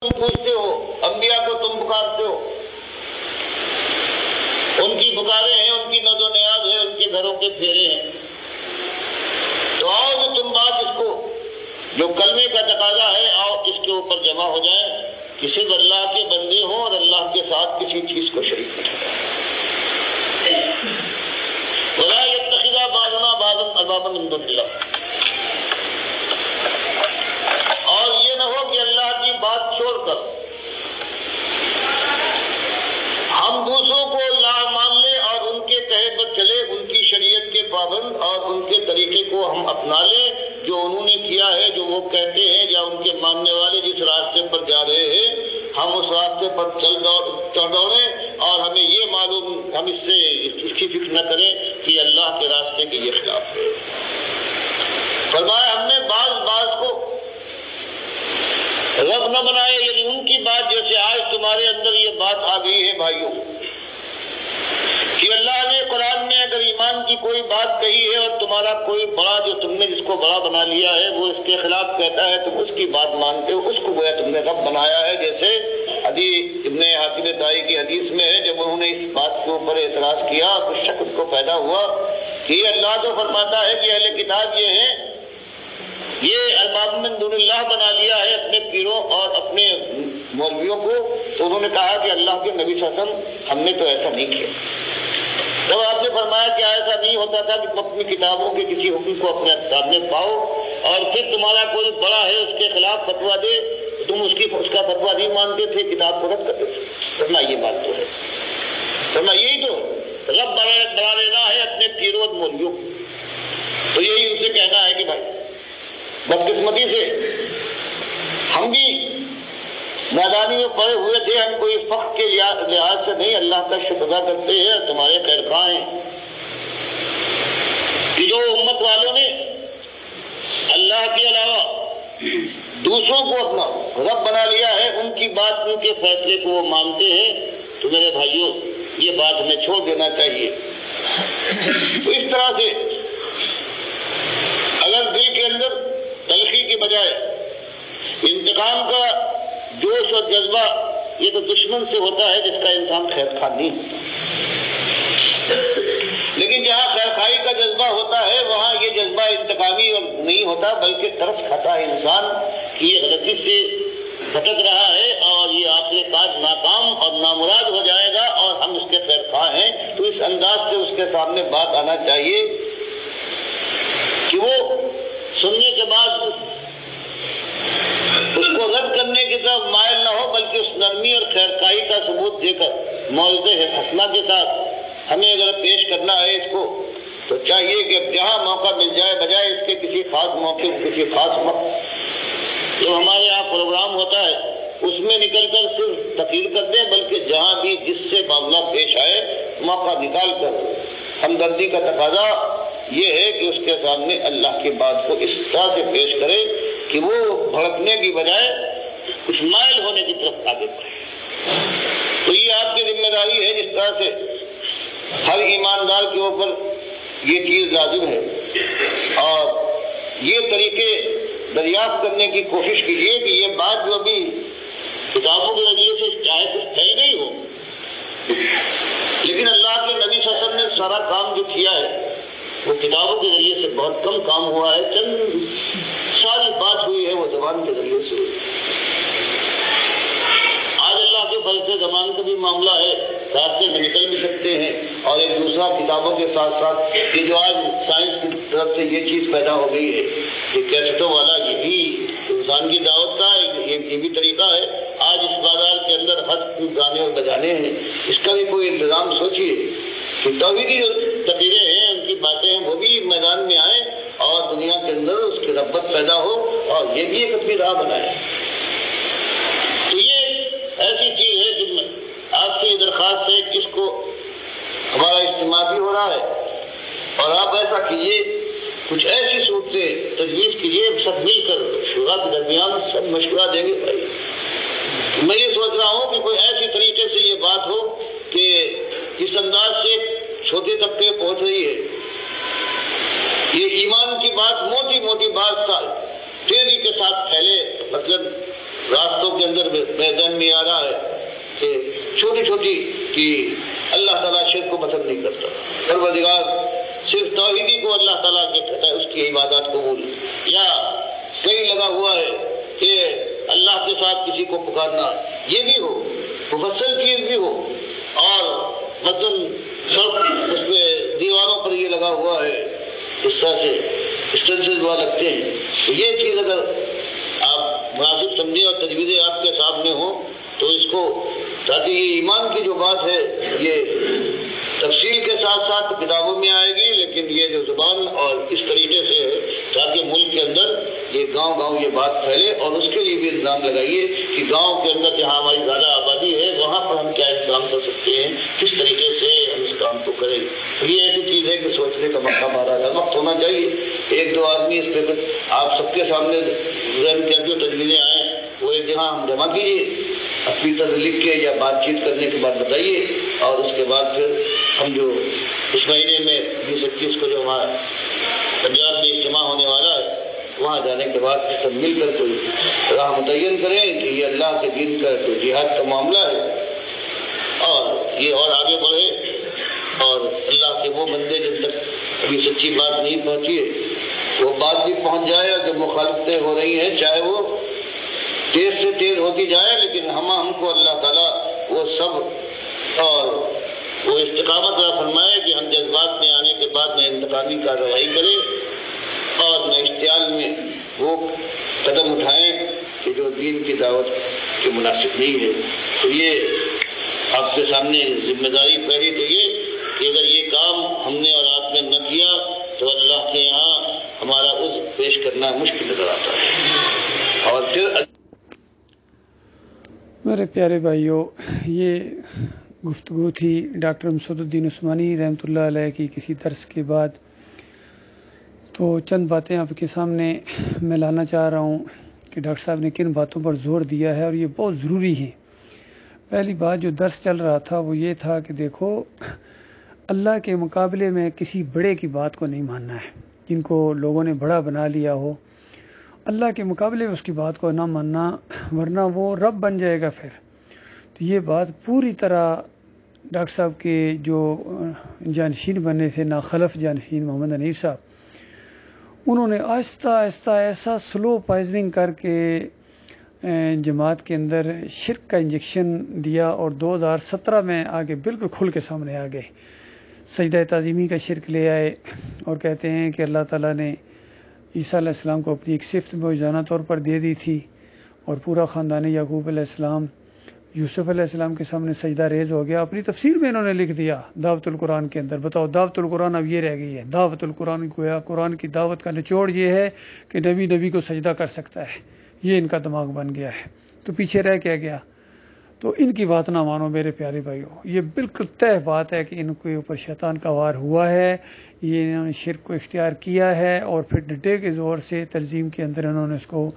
تم پوچھتے ہو، انبیاء کو تم پکارتے ہو، ان کی پکارے ہیں، ان کی نظر و نیاز ہے، ان کے گھروں کے پھیرے ہیں، تو آؤ جو تم بات اس کو جو کلمے کا تقاضا ہے، آؤ اس کے اوپر جمع ہو جائیں کہ صرف اللہ کے بندے ہوں اور اللہ کے ساتھ کسی چیز کو شریک نہ کریں۔ وَلَا يَتَّخِذَ بَعْضُنَا بَعْضًا أَرْبَابًا مِن دُونِ اللَّهِ، اور یہ نہ ہو کہ اللہ کی بات چھوڑ کر ہم دوسروں کو اللہ مان لیں اور ان کے کہے پر چلے، ان کی شریعت کے پابند اور ان کے طریقے کو ہم اپنا لیں جو انہوں نے کیا ہے، جو وہ کہتے ہیں، یا ان کے ماننے والے جس راستے پر جا رہے ہیں ہم اس راستے پر چل دوڑیں، اور ہمیں یہ معلوم، ہم اس کی فکر نہ کریں کہ اللہ کے راستے کے یہ خلاف ہے۔ فرمایا ہم نے بعض کو رب نہ بنائے، یعنی ان کی بات جیسے آج تمہارے اندر یہ بات آ گئی ہے بھائیوں کہ اللہ نے قرآن میں اگر ایمان کی کوئی بات کہی ہے اور تمہارا کوئی بڑا جو تم نے جس کو بڑا بنا لیا ہے وہ اس کے خلاف کہتا ہے، تم اس کی بات مانتے ہو، اس کو گویا تم نے رب بنایا ہے۔ جیسے ابن حاتم طائی کی حدیث میں ہے، جب انہوں نے اس بات کے اوپر اعتراض کیا کچھ شک ان کو پیدا ہوا کہ یہ اللہ تو فرماتا ہے کہ اہل کتاب یہ ہیں، یہ ارباب من دون اللہ بنا لیا ہے اپنے پیروں اور اپنے مولویوں کو، تو انہوں نے کہا کہ اللہ کے نبی صلی اللہ علیہ وسلم ہم نے تو ایسا نہیں کیا۔ جب آپ نے فرمایا کہ ایسا نہیں ہوتا تھا کہ تم اپنی کتابوں کے کسی حکم کو اپنے سامنے پاؤ اور پھر تمہارا کوئی بڑا ہے اس کے خلاف فتویٰ دے، تم اس کا فتویٰ نہیں مانتے تھے، کتاب کو رد کرتے تھے۔ فرمایا یہ بات تو ہے، فرمایا یہی تو رب بنا لینا ہے اپنے پیروں اور مولویوں کو، تو یہی ان سے کہنا ہے کہ بھائی بدقسمتی سے ہم بھی نادانی میں پڑے ہوئے تھے، ہم کوئی فخر کے لحاظ سے نہیں، اللہ کا شکر ادا کرتے ہیں، تمہارے خیر خواہ ہیں کہ جو امت والوں نے اللہ کے علاوہ دوسروں کو اپنا رب بنا لیا ہے، ان کی بات، ان کے فیصلے کو وہ مانتے ہیں، تو میرے بھائیوں یہ بات ہمیں چھوڑ دینا چاہیے۔ تو اس طرح سے اگر دل کے اندر تلخی کے بجائے انتقام کا جوش اور جذبہ، یہ تو دشمن سے ہوتا ہے جس کا انسان خیر خواہ نہیں ہوتا، لیکن جہاں خیر خواہی کا جذبہ ہوتا ہے وہاں یہ جذبہ انتقامی نہیں ہوتا، بلکہ ترس کھاتا ہے انسان کہ یہ غلطی سے بھٹک رہا ہے اور یہ آخر کار ناکام اور نامراد ہو جائے گا اور ہم اس کے خیر خواہ ہیں، تو اس انداز سے اس کے سامنے بات آنا چاہیے کہ وہ سننے کے بعد اس کو رد کرنے کی طرف مائل نہ ہو، بلکہ اس نرمی اور خیرخواہی کا ثبوت دے کر موعظے حسنہ کے ساتھ ہمیں اگر پیش کرنا ہے اس کو، تو چاہیے کہ جہاں موقع مل جائے بجائے اس کے کسی خاص موقع، کسی خاص وقت جو ہمارے یہاں پروگرام ہوتا ہے اس میں نکل کر صرف تقریر کر دیں، بلکہ جہاں بھی جس سے معاملہ پیش آئے موقع نکال کر ہمدردی کا تقاضا یہ ہے کہ اس کے سامنے اللہ کی بات کو اس طرح سے پیش کرے کہ وہ بھڑکنے کی بجائے کچھ مائل ہونے کی طرف آگے بڑھے۔ تو یہ آپ کی ذمہ داری ہے، جس طرح سے ہر ایماندار کے اوپر یہ چیز لازم ہے، اور یہ طریقے دریافت کرنے کی کوشش کیجیے کہ یہ بات جو ابھی کتابوں کے ذریعے سے چاہے کچھ کہی گئی ہو، لیکن اللہ کے نبی صلی اللہ علیہ وسلم نے سارا کام جو کیا ہے وہ کتابوں کے ذریعے سے بہت کم کام ہوا ہے، چند ساری بات ہوئی ہے وہ زبان کے ذریعے سے۔ آج اللہ کے فضل سے زبان کا بھی معاملہ ہے، راستے میں نکل بھی سکتے ہیں، اور ایک دوسرا کتابوں کے ساتھ ساتھ یہ جو آج سائنس کی طرف سے یہ چیز پیدا ہو گئی ہے کہ کیسٹوں والا، یہ بھی انسان کی دعوت کا یہ بھی طریقہ ہے۔ آج اس بازار کے اندر ہر گانے اور بجانے ہیں، اس کا بھی کوئی انتظام سوچیے کہ توحیدی جو تقریریں ہیں، ان کی باتیں ہیں، وہ بھی میدان میں آئیں اور دنیا کے اندر اس کی رغبت پیدا ہو، اور یہ بھی ایک اپنی راہ بنائے۔ تو یہ ایسی چیز ہے جن میں آپ سے یہ درخواست ہے کہ اس کو ہمارا اجتماع بھی ہو رہا ہے، اور آپ ایسا کیجیے، کچھ ایسی صورتیں تجویز کیجیے، سب مل کر شورا کے درمیان سب مشورہ دیں گے۔ بھائی میں یہ سوچ رہا ہوں کہ کوئی ایسی طریقے سے یہ بات ہو کہ اس انداز سے چھوٹے طبقے پہنچ رہی ہے، یہ ایمان کی بات موٹی موٹی بات تیزی کے ساتھ پھیلے، مثلا راستوں کے اندر میدان میں آ رہا ہے کہ چھوٹی چھوٹی کہ اللہ تعالیٰ شرک کو پسند نہیں کرتا. پروردگار صرف توحیدی کو اللہ تعالیٰ کے کہتا ہے اس کی عبادات قبول. یا کہیں لگا ہوا ہے کہ اللہ کے ساتھ کسی کو پکارنا، یہ بھی ہو، مفصل چیز بھی ہو، اور مثلاً سب اس پہ دیواروں پر یہ لگا ہوا ہے، اس طرح سے اسٹینسز وہاں لگتے ہیں. تو یہ چیز اگر آپ مناسب سمجھیں اور تجویزیں آپ کے سامنے ہوں تو اس کو، تاکہ یہ ایمان کی جو بات ہے یہ تفصیل کے ساتھ ساتھ کتابوں میں آئے گی، لیکن یہ جو زبان اور اس طریقے سے ہے تاکہ ملک کے اندر یہ گاؤں گاؤں یہ بات پھیلے. اور اس کے لیے بھی الزام لگائیے کہ گاؤں کے اندر جہاں ہماری زیادہ آبادی ہے وہاں پر ہم کیا انتظام کر سکتے ہیں، کس طریقے سے ہم اس کام کو کریں. یہ ایسی چیز ہے کہ سوچنے کا موقع مارا وقت ہونا چاہیے. ایک دو آدمی اس پہ آپ سب کے سامنے ذہن کے جو تجویزیں آئیں وہ ایک جگہ ہم جمع کیجیے، اپنی طرح لکھ کے یا بات چیت کرنے کے بعد بتائیے، اور اس کے بعد پھر ہم جو اس مہینے میں 20-21 کو جو ہمارا پنجاب میں اجتماع ہونے والا ہے وہاں جانے کے بعد سب مل کر کوئی راہ متعین کریں کہ یہ اللہ کے دین کا تو جہاد کا معاملہ ہے اور یہ اور آگے بڑھے، اور اللہ کے وہ بندے جن تک ابھی سچی بات نہیں پہنچی ہے وہ بات بھی پہنچ جائے. اور جو مخالفتیں ہو رہی ہیں چاہے وہ تیز سے تیز ہوتی جائے، لیکن ہم کو اللہ تعالیٰ وہ صبر اور وہ استقامت عطا فرمائے کہ ہم جذبات میں آنے کے بعد نہ انتقامی کارروائی کریں اور نہ اشتعال میں وہ قدم اٹھائیں کہ جو دین کی دعوت کے مناسب نہیں ہے. تو یہ آپ کے سامنے ذمہ داری پہلی تو یہ کہ اگر یہ کام ہم نے اور آپ نے نہ کیا تو اللہ کے یہاں ہمارا عذر پیش کرنا مشکل نظر آتا ہے. اور پھر میرے پیارے بھائیوں، یہ گفتگو تھی ڈاکٹر مسعود الدین عثمانی رحمۃ اللہ علیہ کی کسی درس کے بعد. تو چند باتیں آپ کے سامنے میں لانا چاہ رہا ہوں کہ ڈاکٹر صاحب نے کن باتوں پر زور دیا ہے اور یہ بہت ضروری ہیں. پہلی بات جو درس چل رہا تھا وہ یہ تھا کہ دیکھو، اللہ کے مقابلے میں کسی بڑے کی بات کو نہیں ماننا ہے. جن کو لوگوں نے بڑا بنا لیا ہو، اللہ کے مقابلے میں اس کی بات کو نہ ماننا، ورنہ وہ رب بن جائے گا پھر. تو یہ بات پوری طرح ڈاکٹر صاحب کے جو جانشین بنے تھے، ناخلف جانشین محمد حنیف صاحب، انہوں نے آہستہ آہستہ ایسا سلو پوائزننگ کر کے جماعت کے اندر شرک کا انجیکشن دیا، اور 2017 میں آگے بالکل کھل کے سامنے آ گئے. سجدہ تعظیمی کا شرک لے آئے اور کہتے ہیں کہ اللہ تعالیٰ نے عیسیٰ علیہ السلام کو اپنی ایک صفت موجزانہ طور پر دے دی تھی، اور پورا خاندان یعقوب علیہ السلام یوسف علیہ السلام کے سامنے سجدہ ریز ہو گیا. اپنی تفسیر میں انہوں نے لکھ دیا دعوت القرآن کے اندر. بتاؤ، دعوت القرآن اب یہ رہ گئی ہے. دعوت القرآن گویا قرآن کی دعوت کا نچوڑ یہ ہے کہ نبی کو سجدہ کر سکتا ہے. یہ ان کا دماغ بن گیا ہے. تو پیچھے رہ کیا گیا؟ تو ان کی بات نہ مانو میرے پیارے بھائیوں. یہ بالکل طے بات ہے کہ ان کے اوپر شیطان کا وار ہوا ہے. یہ انہوں نے شرک کو اختیار کیا ہے، اور پھر ڈنڈے کے زور سے تنظیم کے اندر انہوں نے اس کو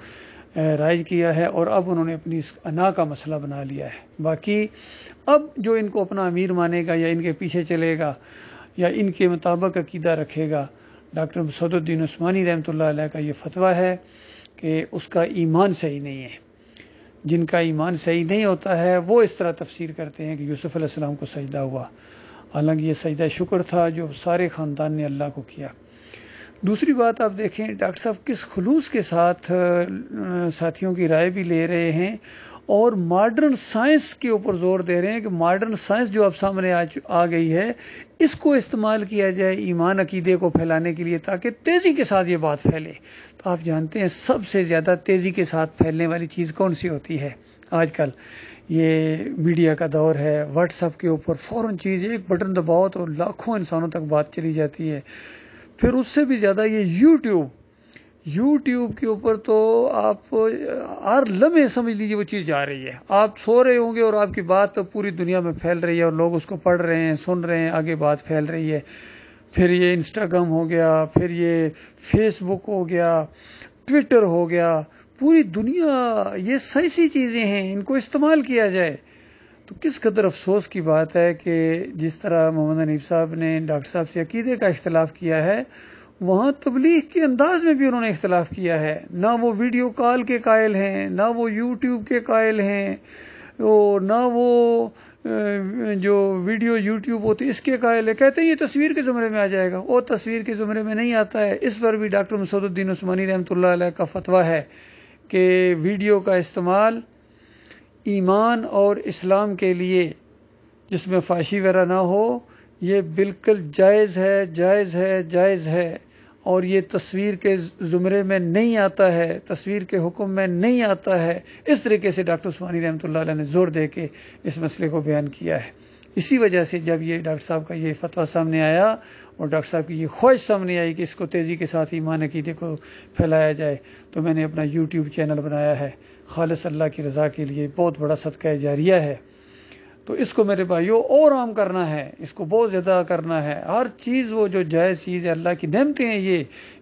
رائج کیا ہے، اور اب انہوں نے اپنی اس انا کا مسئلہ بنا لیا ہے. باقی اب جو ان کو اپنا امیر مانے گا یا ان کے پیچھے چلے گا یا ان کے مطابق عقیدہ رکھے گا، ڈاکٹر مسعود الدین عثمانی رحمۃ اللہ علیہ کا یہ فتویٰ ہے کہ اس کا ایمان صحیح نہیں ہے. جن کا ایمان صحیح نہیں ہوتا ہے وہ اس طرح تفسیر کرتے ہیں کہ یوسف علیہ السلام کو سجدہ ہوا، حالانکہ یہ سجدہ شکر تھا جو سارے خاندان نے اللہ کو کیا. دوسری بات آپ دیکھیں ڈاکٹر صاحب کس خلوص کے ساتھ ساتھیوں کی رائے بھی لے رہے ہیں، اور ماڈرن سائنس کے اوپر زور دے رہے ہیں کہ ماڈرن سائنس جو اب سامنے آ گئی ہے اس کو استعمال کیا جائے ایمان عقیدے کو پھیلانے کے لیے، تاکہ تیزی کے ساتھ یہ بات پھیلے. تو آپ جانتے ہیں سب سے زیادہ تیزی کے ساتھ پھیلنے والی چیز کون سی ہوتی ہے آج کل؟ یہ میڈیا کا دور ہے. واٹس ایپ کے اوپر فوراً چیز ایک بٹن دباؤ تو لاکھوں انسانوں تک بات چلی جاتی ہے. پھر اس سے بھی زیادہ یہ یوٹیوب کے اوپر تو آپ ہر لمحے سمجھ لیجیے وہ چیز جا رہی ہے. آپ سو رہے ہوں گے اور آپ کی بات پوری دنیا میں پھیل رہی ہے، اور لوگ اس کو پڑھ رہے ہیں، سن رہے ہیں، آگے بات پھیل رہی ہے. پھر یہ انسٹاگرام ہو گیا، پھر یہ فیس بک ہو گیا، ٹویٹر ہو گیا. پوری دنیا یہ سائنسی چیزیں ہیں، ان کو استعمال کیا جائے. تو کس قدر افسوس کی بات ہے کہ جس طرح محمد حنیف صاحب نے ڈاکٹر صاحب سے عقیدے کا اختلاف کیا ہے، وہاں تبلیغ کے انداز میں بھی انہوں نے اختلاف کیا ہے. نہ وہ ویڈیو کال کے قائل ہیں، نہ وہ یوٹیوب کے قائل ہیں، نہ وہ جو ویڈیو یوٹیوب ہوتی اس کے قائل ہے. کہتے ہیں یہ تصویر کے زمرے میں آ جائے گا. وہ تصویر کے زمرے میں نہیں آتا ہے. اس پر بھی ڈاکٹر مسعود الدین عثمانی رحمۃ اللہ علیہ کا فتویٰ ہے کہ ویڈیو کا استعمال ایمان اور اسلام کے لیے جس میں فحاشی وغیرہ نہ ہو یہ بالکل جائز ہے، جائز ہے، جائز ہے، اور یہ تصویر کے زمرے میں نہیں آتا ہے، تصویر کے حکم میں نہیں آتا ہے. اس طریقے سے ڈاکٹر عثمانی رحمۃ اللہ علیہ نے زور دے کے اس مسئلے کو بیان کیا ہے. اسی وجہ سے جب یہ ڈاکٹر صاحب کا یہ فتویٰ سامنے آیا اور ڈاکٹر صاحب کی یہ خواہش سامنے آئی کہ اس کو تیزی کے ساتھ ایمان عقیدے کو پھیلایا جائے، تو میں نے اپنا یوٹیوب چینل بنایا ہے خالص اللہ کی رضا کے لیے. بہت بڑا صدقہ جاریہ ہے. تو اس کو میرے بھائیوں اور عام کرنا ہے، اس کو بہت زیادہ کرنا ہے. ہر چیز وہ جو جائز چیز ہے، اللہ کی نعمتیں ہیں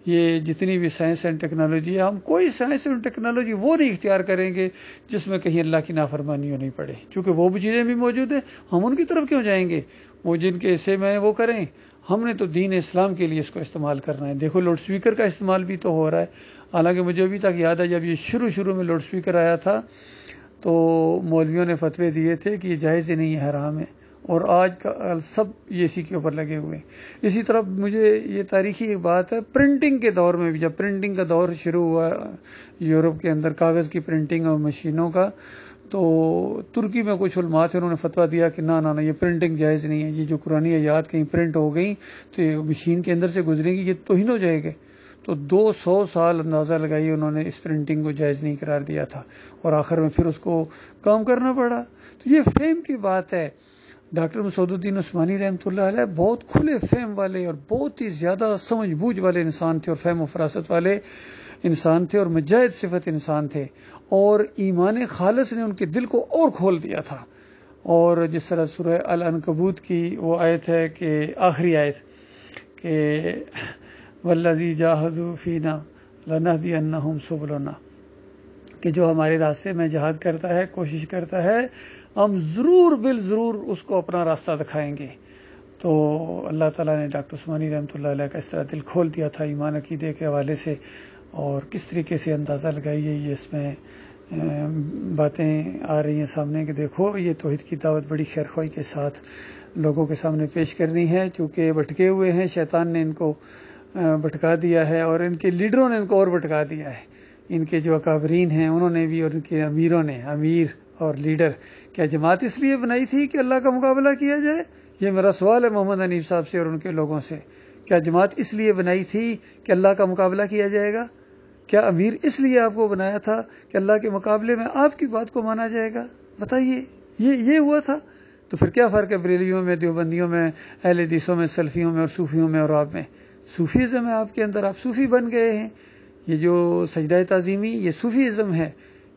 یہ جتنی بھی سائنس اینڈ ٹیکنالوجی ہے، ہم کوئی سائنس اینڈ ٹیکنالوجی وہ نہیں اختیار کریں گے جس میں کہیں اللہ کی نافرمانی نہیں پڑے. چونکہ وہ بھی چیزیں بھی موجود ہیں، ہم ان کی طرف کیوں جائیں گے؟ وہ جن کے حصے میں وہ کریں. ہم نے تو دین اسلام کے لیے اس کو استعمال کرنا ہے. دیکھو لاؤڈ سپیکر کا استعمال بھی تو ہو رہا ہے. حالانکہ مجھے ابھی تک یاد ہے جب یہ شروع میں لاؤڈ سپیکر آیا تھا تو مولویوں نے فتوے دیے تھے کہ یہ جائز ہی نہیں ہے، حرام ہے. اور آج کا سب یہ اسی کے اوپر لگے ہوئے ہیں. اسی طرح مجھے یہ تاریخی ایک بات ہے، پرنٹنگ کے دور میں بھی جب پرنٹنگ کا دور شروع ہوا یورپ کے اندر کاغذ کی پرنٹنگ اور مشینوں کا، تو ترکی میں کچھ علماء تھے، انہوں نے فتویٰ دیا کہ نہ یہ پرنٹنگ جائز نہیں ہے. یہ جو قرآن آیات کہیں پرنٹ ہو گئی تو یہ مشین کے اندر سے گزریں گی، یہ توہین ہو جائے گا. تو 200 سال اندازہ لگائی انہوں نے اس پرنٹنگ کو جائز نہیں قرار دیا تھا، اور آخر میں پھر اس کو کام کرنا پڑا. تو یہ فہم کی بات ہے. ڈاکٹر مسعود الدین عثمانی رحمۃ اللہ علیہ بہت کھلے فہم والے اور بہت ہی زیادہ سمجھ بوجھ والے انسان تھے، اور فہم و فراست والے انسان تھے، اور مجاہد صفت انسان تھے. اور ایمان خالص نے ان کے دل کو اور کھول دیا تھا. اور جس طرح سورہ العنکبوت کی وہ آیت ہے کہ آخری آیت کہ والذی جاہدوا فینا لنہدینہم سبلنا، کہ جو ہمارے راستے میں جہاد کرتا ہے، کوشش کرتا ہے، ہم ضرور بالضرور اس کو اپنا راستہ دکھائیں گے. تو اللہ تعالیٰ نے ڈاکٹر عثمانی رحمۃ اللہ علیہ کا اس طرح دل کھول دیا تھا ایمان عقیدے کے حوالے سے. اور کس طریقے سے اندازہ لگائیے یہ اس میں باتیں آ رہی ہیں سامنے کہ دیکھو یہ توحید کی دعوت بڑی خیرخواہی کے ساتھ لوگوں کے سامنے پیش کرنی ہے. چونکہ بھٹکے ہوئے ہیں، شیطان نے ان کو بھٹکا دیا ہے، اور ان کے لیڈروں نے ان کو اور بھٹکا دیا ہے. ان کے جو اکابرین ہیں انہوں نے بھی، اور ان کے امیروں نے، امیر اور لیڈر. کیا جماعت اس لیے بنائی تھی کہ اللہ کا مقابلہ کیا جائے؟ یہ میرا سوال ہے محمد حنیف صاحب سے اور ان کے لوگوں سے. کیا جماعت اس لیے بنائی تھی کہ اللہ کا مقابلہ کیا جائے گا؟ کیا امیر اس لیے آپ کو بنایا تھا کہ اللہ کے مقابلے میں آپ کی بات کو مانا جائے گا؟ بتائیے، یہ ہوا تھا. تو پھر کیا فرق ہے بریلیوں میں، دیوبندیوں میں، اہل حدیثوں میں، سلفیوں میں، اور صوفیوں میں اور آپ میں؟ صوفیزم ہے آپ کے اندر، آپ صوفی بن گئے ہیں. یہ جو سجدہ تعظیمی یہ صوفیزم ہے.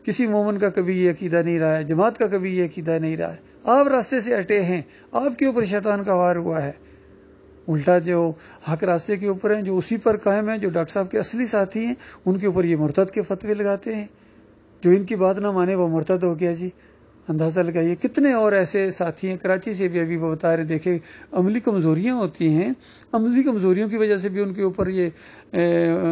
کسی مومن کا کبھی یہ عقیدہ نہیں رہا ہے، جماعت کا کبھی یہ عقیدہ نہیں رہا ہے. آپ راستے سے ہٹے ہیں، آپ کے اوپر شیطان کا وار ہوا ہے. الٹا جو حق راستے کے اوپر ہیں، جو اسی پر قائم ہیں، جو ڈاکٹر صاحب کے اصلی ساتھی ہیں، ان کے اوپر یہ مرتد کے فتوے لگاتے ہیں. جو ان کی بات نہ مانے وہ مرتد ہو گیا. جی اندازہ لگائیے کتنے اور ایسے ساتھی ہیں. کراچی سے بھی ابھی وہ بتا رہے، دیکھیں عملی کمزوریاں ہوتی ہیں، عملی کمزوریوں کی وجہ سے بھی ان کے اوپر یہ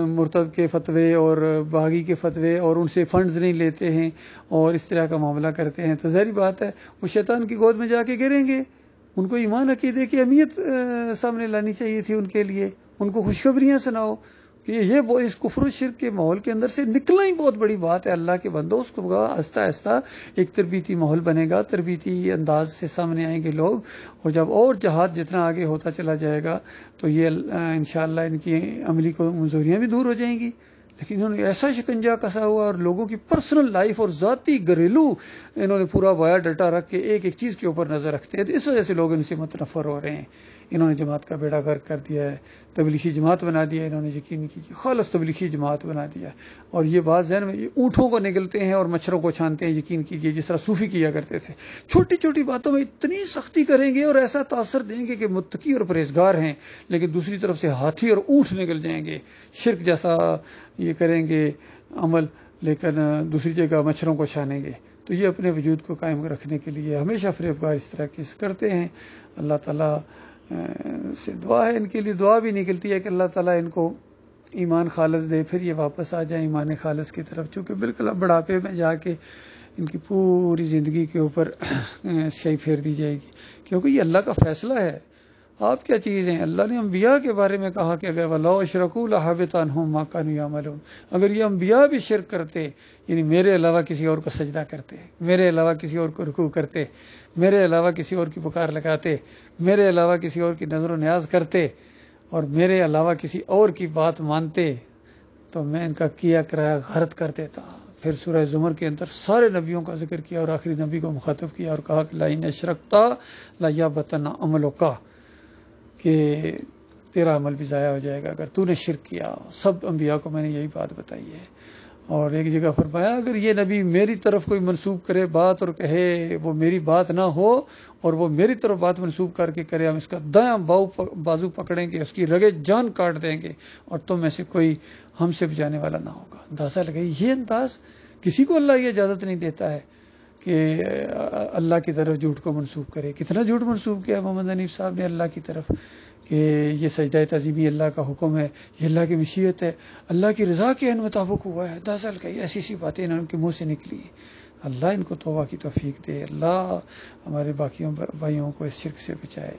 مرتد کے فتوے اور باغی کے فتوے، اور ان سے فنڈز نہیں لیتے ہیں اور اس طرح کا معاملہ کرتے ہیں. تو ظاہری بات ہے وہ شیطان کی گود میں جا کے گریں گے. ان کو ایمان عقیدے کی اہمیت سامنے لانی چاہیے تھی ان کے لیے. ان کو خوشخبریاں سناؤ کہ یہ اس کفر و شرک کے ماحول کے اندر سے نکلنا ہی بہت بڑی بات ہے. اللہ کے بندو اس کو آہستہ آہستہ ایک تربیتی ماحول بنے گا، تربیتی انداز سے سامنے آئیں گے لوگ. اور جب اور جہاد جتنا آگے ہوتا چلا جائے گا تو یہ انشاءاللہ ان کی عملی کمزوریاں بھی دور ہو جائیں گی. لیکن انہوں نے ایسا شکنجا کسا ہوا، اور لوگوں کی پرسنل لائف اور ذاتی گھریلو انہوں نے پورا بایو ڈاٹا رکھ کے ایک ایک چیز کے اوپر نظر رکھتے ہیں. تو اس وجہ سے لوگ ان سے متنفر ہو رہے ہیں. انہوں نے جماعت کا بیڑا غرق کر دیا ہے، تبلیغی جماعت بنا دیا. انہوں نے یقین کیجیے خالص تبلیغی جماعت بنا دیا. اور یہ بات ذہن میں، یہ اونٹوں کو نگلتے ہیں اور مچھروں کو چھانتے ہیں. یقین کیجیے جس طرح صوفی کیا کرتے تھے، چھوٹی چھوٹی باتوں میں اتنی سختی کریں گے اور ایسا تاثر دیں گے کہ متقی اور پرہیزگار ہیں، لیکن دوسری طرف سے ہاتھی اور اونٹ نکل جائیں گے. شرک جیسا یہ کریں گے عمل، لیکن دوسری جگہ مچھروں کو چھانیں گے. تو یہ اپنے وجود کو قائم رکھنے کے لیے ہمیشہ فریب کار اس طرح کی کرتے ہیں. اللہ تعالیٰ سے دعا ہے، ان کے لیے دعا بھی نکلتی ہے کہ اللہ تعالیٰ ان کو ایمان خالص دے، پھر یہ واپس آ جائیں ایمان خالص کی طرف، چونکہ بالکل اب بڑھاپے میں جا کے ان کی پوری زندگی کے اوپر سیاہی پھیر دی جائے گی، کیونکہ یہ اللہ کا فیصلہ ہے۔ آپ کیا چیز ہیں؟ اللہ نے انبیاء کے بارے میں کہا کہ اگر وَلَوْ أَشْرَكُوا لَحَبِطَ عَنْهُمْ مَا كَانُوا يَعْمَلُونَ، اگر یہ انبیاء بھی شرک کرتے، یعنی میرے علاوہ کسی اور کو سجدہ کرتے، میرے علاوہ کسی اور کو رکوع کرتے، میرے علاوہ کسی اور کی پکار لگاتے، میرے علاوہ کسی اور کی نظر و نیاز کرتے، اور میرے علاوہ کسی اور کی بات مانتے، تو میں ان کا کیا کرایا غارت کر دیتا۔ پھر سورہ زمر کے اندر سارے نبیوں کا ذکر کیا اور آخری نبی کو مخاطب کیا اور کہا کہ لَئِنْ أَشْرَكْتَ لَيَحْبَطَنَّ عَمَلُكَ، کہ تیرا عمل بھی ضائع ہو جائے گا اگر تو نے شرک کیا۔ سب انبیاء کو میں نے یہی بات بتائی ہے۔ اور ایک جگہ فرمایا اگر یہ نبی میری طرف کوئی منسوب کرے بات اور کہے وہ میری بات نہ ہو، اور وہ میری طرف بات منسوب کر کے کرے، ہم اس کا دایاں بازو پکڑیں گے، اس کی رگے جان کاٹ دیں گے، اور تم میں سے کوئی ہم سے بچانے والا نہ ہوگا۔ اندازہ لگائی، یہ انداز کسی کو اللہ یہ اجازت نہیں دیتا ہے کہ اللہ کی طرف جھوٹ کو منسوب کرے۔ کتنا جھوٹ منسوب کیا محمد حنیف صاحب نے اللہ کی طرف، کہ یہ سجدہ تعظیمی اللہ کا حکم ہے، یہ اللہ کی مشیت ہے، اللہ کی رضا کے مطابق ہوا ہے۔ اندازہ لگائی، ایسی ایسی باتیں ان کے منہ سے نکلی۔ اللہ ان کو توبہ کی توفیق دے، اللہ ہمارے باقیوں بھائیوں کو اس شرک سے بچائے۔